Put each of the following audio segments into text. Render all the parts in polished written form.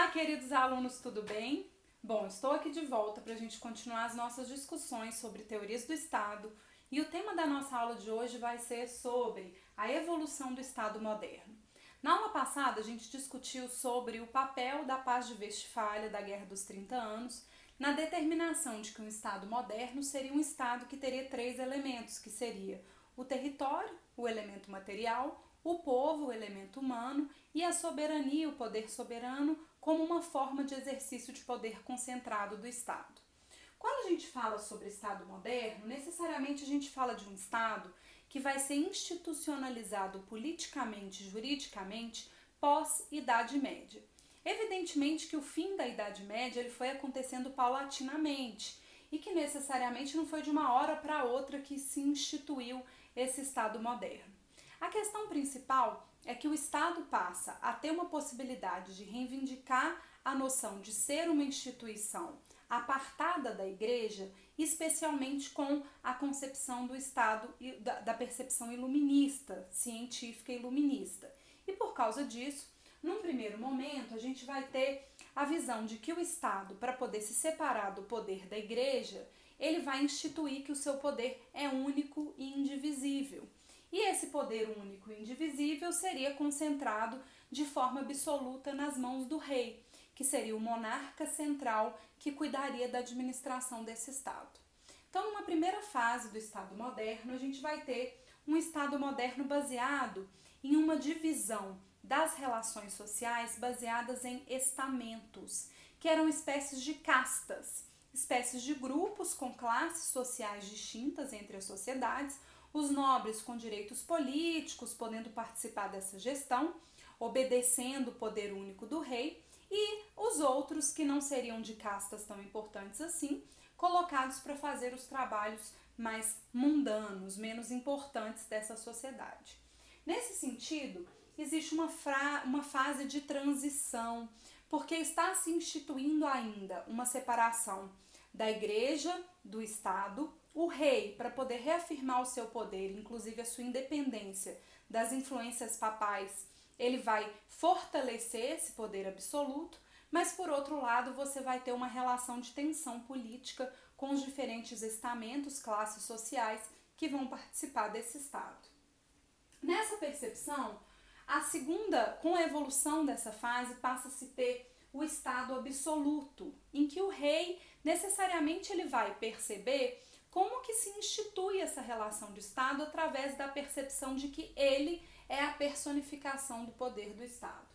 Olá, queridos alunos, tudo bem? Bom, estou aqui de volta para a gente continuar as nossas discussões sobre teorias do Estado e o tema da nossa aula de hoje vai ser sobre a evolução do Estado moderno. Na aula passada, a gente discutiu sobre o papel da Paz de Westfália, da Guerra dos 30 Anos, na determinação de que um Estado moderno seria um Estado que teria três elementos, que seria o território, o elemento material, o povo, o elemento humano, e a soberania, o poder soberano, como uma forma de exercício de poder concentrado do Estado. Quando a gente fala sobre Estado moderno, necessariamente a gente fala de um Estado que vai ser institucionalizado politicamente e juridicamente pós-Idade Média. Evidentemente que o fim da Idade Média ele foi acontecendo paulatinamente e que necessariamente não foi de uma hora para outra que se instituiu esse Estado moderno. A questão principal é que o Estado passa a ter uma possibilidade de reivindicar a noção de ser uma instituição apartada da Igreja, especialmente com a concepção do Estado e da percepção iluminista, científica e iluminista. E por causa disso, num primeiro momento, a gente vai ter a visão de que o Estado, para poder se separar do poder da Igreja, ele vai instituir que o seu poder é único e indivisível. E esse poder único e indivisível seria concentrado de forma absoluta nas mãos do rei, que seria o monarca central que cuidaria da administração desse Estado. Então, numa primeira fase do Estado moderno, a gente vai ter um Estado moderno baseado em uma divisão das relações sociais baseadas em estamentos, que eram espécies de castas, espécies de grupos com classes sociais distintas entre as sociedades, os nobres com direitos políticos, podendo participar dessa gestão, obedecendo o poder único do rei, e os outros que não seriam de castas tão importantes assim, colocados para fazer os trabalhos mais mundanos, menos importantes dessa sociedade. Nesse sentido, existe uma fase de transição, porque está se instituindo ainda uma separação da Igreja, do Estado. O rei, para poder reafirmar o seu poder, inclusive a sua independência das influências papais, ele vai fortalecer esse poder absoluto, mas por outro lado você vai ter uma relação de tensão política com os diferentes estamentos, classes sociais que vão participar desse Estado. Nessa percepção, com a evolução dessa fase, passa-se a ter o Estado absoluto, em que o rei necessariamente ele vai perceber como que se institui essa relação de Estado através da percepção de que ele é a personificação do poder do Estado.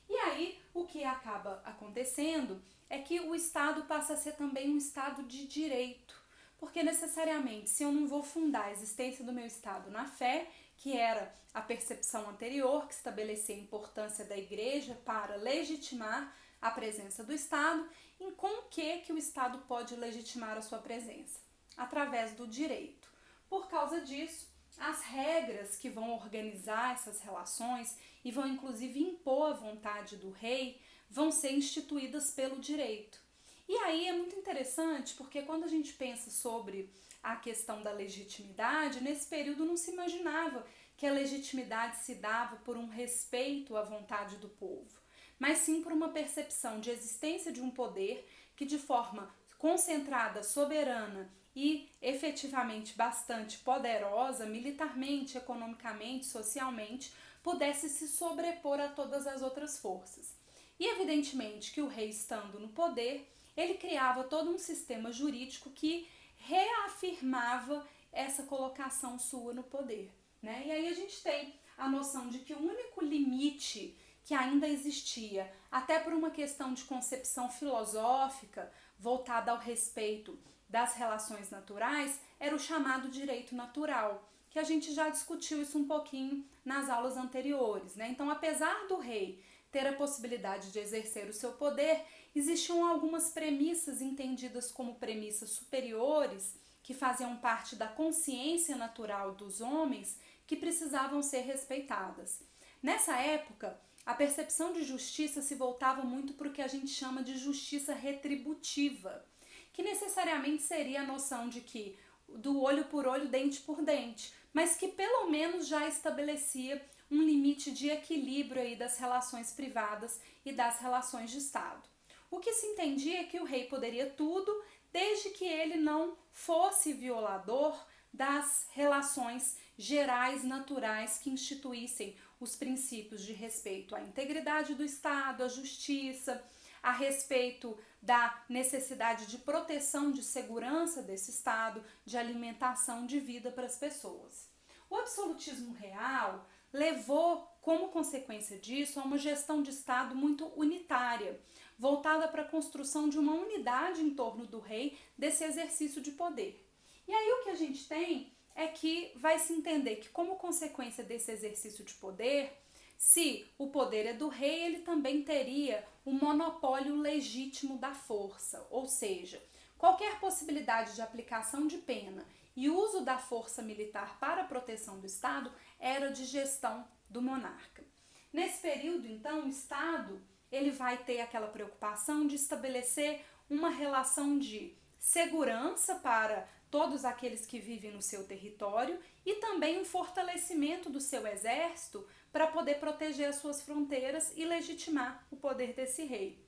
E aí, o que acaba acontecendo é que o Estado passa a ser também um Estado de direito, porque necessariamente, se eu não vou fundar a existência do meu Estado na fé, que era a percepção anterior, que estabelecia a importância da Igreja para legitimar a presença do Estado, em com que o Estado pode legitimar a sua presença? Através do direito. Por causa disso, as regras que vão organizar essas relações e vão inclusive impor a vontade do rei vão ser instituídas pelo direito. E aí é muito interessante porque quando a gente pensa sobre a questão da legitimidade, nesse período não se imaginava que a legitimidade se dava por um respeito à vontade do povo, mas sim por uma percepção de existência de um poder que de forma concentrada, soberana e efetivamente bastante poderosa, militarmente, economicamente, socialmente, pudesse se sobrepor a todas as outras forças. E evidentemente que o rei estando no poder, ele criava todo um sistema jurídico que reafirmava essa colocação sua no poder, né? E aí a gente tem a noção de que o único limite que ainda existia, até por uma questão de concepção filosófica voltada ao respeito das relações naturais, era o chamado direito natural, que a gente já discutiu isso um pouquinho nas aulas anteriores, né? Então, apesar do rei ter a possibilidade de exercer o seu poder, existiam algumas premissas entendidas como premissas superiores, que faziam parte da consciência natural dos homens, que precisavam ser respeitadas. Nessa época, a percepção de justiça se voltava muito para o que a gente chama de justiça retributiva, que necessariamente seria a noção de que do olho por olho, dente por dente, mas que pelo menos já estabelecia um limite de equilíbrio aí das relações privadas e das relações de Estado. O que se entendia é que o rei poderia tudo, desde que ele não fosse violador das relações gerais naturais que instituíssem os princípios de respeito à integridade do Estado, à justiça, a respeito da necessidade de proteção, de segurança desse Estado, de alimentação, de vida para as pessoas. O absolutismo real levou, como consequência disso, a uma gestão de Estado muito unitária, voltada para a construção de uma unidade em torno do rei, desse exercício de poder. E aí o que a gente tem é que vai se entender que, como consequência desse exercício de poder, se o poder é do rei, ele também teria o monopólio legítimo da força, ou seja, qualquer possibilidade de aplicação de pena e uso da força militar para a proteção do Estado era de gestão do monarca. Nesse período, então, o Estado ele vai ter aquela preocupação de estabelecer uma relação de segurança para todos aqueles que vivem no seu território e também um fortalecimento do seu exército para poder proteger as suas fronteiras e legitimar o poder desse rei.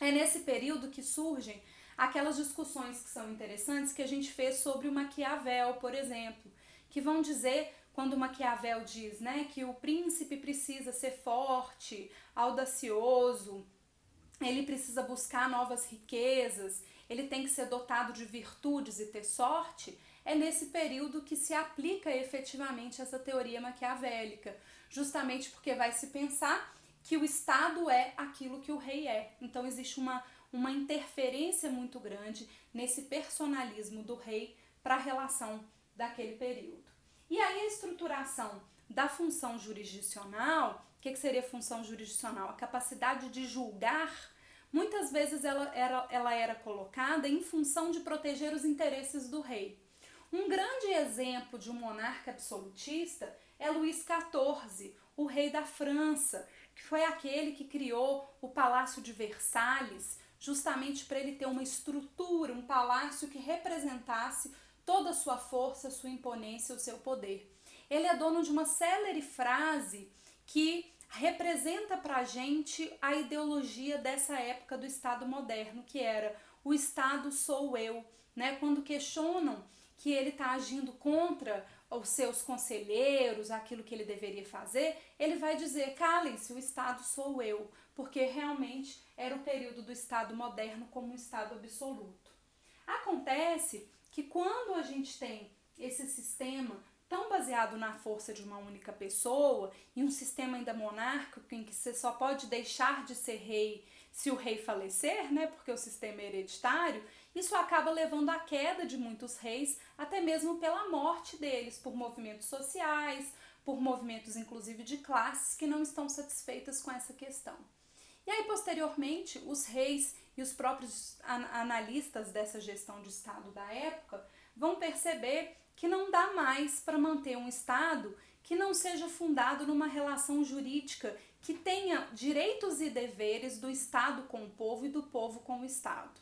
É nesse período que surgem aquelas discussões que são interessantes que a gente fez sobre o Maquiavel, por exemplo, que vão dizer, quando Maquiavel diz, né, que o príncipe precisa ser forte, audacioso, ele precisa buscar novas riquezas, ele tem que ser dotado de virtudes e ter sorte, é nesse período que se aplica efetivamente essa teoria maquiavélica, justamente porque vai se pensar que o Estado é aquilo que o rei é. Então existe uma interferência muito grande nesse personalismo do rei para a relação daquele período. E aí a estruturação da função jurisdicional, o que seria função jurisdicional? A capacidade de julgar, muitas vezes ela era colocada em função de proteger os interesses do rei. Um grande exemplo de um monarca absolutista é Luís XIV, o rei da França, que foi aquele que criou o Palácio de Versalhes, justamente para ele ter uma estrutura, um palácio que representasse toda a sua força, sua imponência, o seu poder. Ele é dono de uma célere frase que representa para a gente a ideologia dessa época do Estado moderno, que era o Estado sou eu, né? Quando questionam que ele está agindo contra os seus conselheiros, aquilo que ele deveria fazer, ele vai dizer, calem-se, o Estado sou eu, porque realmente era o período do Estado moderno como um Estado absoluto. Acontece que quando a gente tem esse sistema tão baseado na força de uma única pessoa e um sistema ainda monárquico em que você só pode deixar de ser rei se o rei falecer, né, porque o sistema é hereditário, isso acaba levando à queda de muitos reis, até mesmo pela morte deles, por movimentos sociais, por movimentos inclusive de classes que não estão satisfeitas com essa questão. E aí, posteriormente, os reis e os próprios analistas dessa gestão de Estado da época vão perceber que não dá mais para manter um Estado que não seja fundado numa relação jurídica que tenha direitos e deveres do Estado com o povo e do povo com o Estado.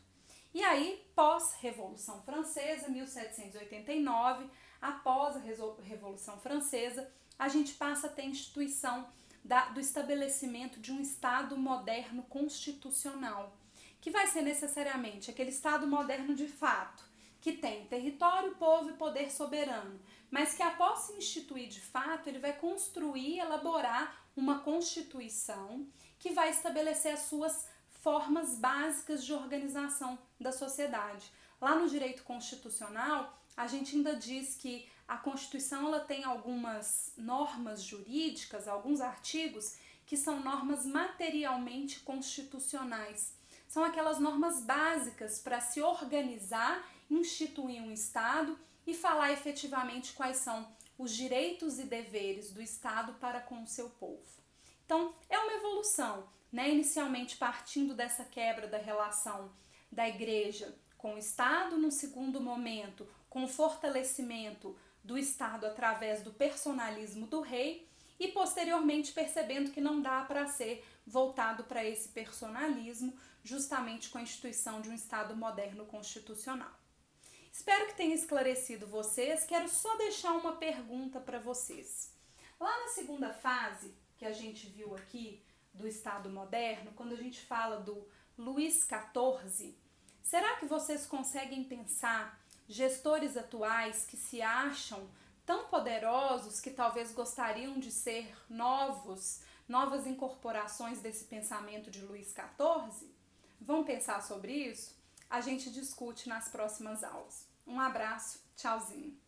E aí, pós-Revolução Francesa, 1789, após a Revolução Francesa, a gente passa a ter a instituição do estabelecimento de um Estado moderno constitucional, que vai ser necessariamente aquele Estado moderno de fato, que tem território, povo e poder soberano, mas que após se instituir de fato, ele vai construir, elaborar uma Constituição que vai estabelecer as suas formas básicas de organização da sociedade. Lá no direito constitucional, a gente ainda diz que a Constituição ela tem algumas normas jurídicas, alguns artigos que são normas materialmente constitucionais. São aquelas normas básicas para se organizar, instituir um Estado e falar efetivamente quais são os direitos e deveres do Estado para com o seu povo. Então, é uma evolução, né? Inicialmente partindo dessa quebra da relação da Igreja com o Estado, no segundo momento, com o fortalecimento do Estado através do personalismo do rei e posteriormente percebendo que não dá para ser voltado para esse personalismo, justamente com a instituição de um Estado moderno constitucional. Espero que tenha esclarecido vocês. Quero só deixar uma pergunta para vocês. Lá na segunda fase, que a gente viu aqui, do Estado moderno, quando a gente fala do Luís XIV, será que vocês conseguem pensar gestores atuais que se acham tão poderosos que talvez gostariam de ser novas incorporações desse pensamento de Luís XIV? Vão pensar sobre isso? A gente discute nas próximas aulas. Um abraço, tchauzinho!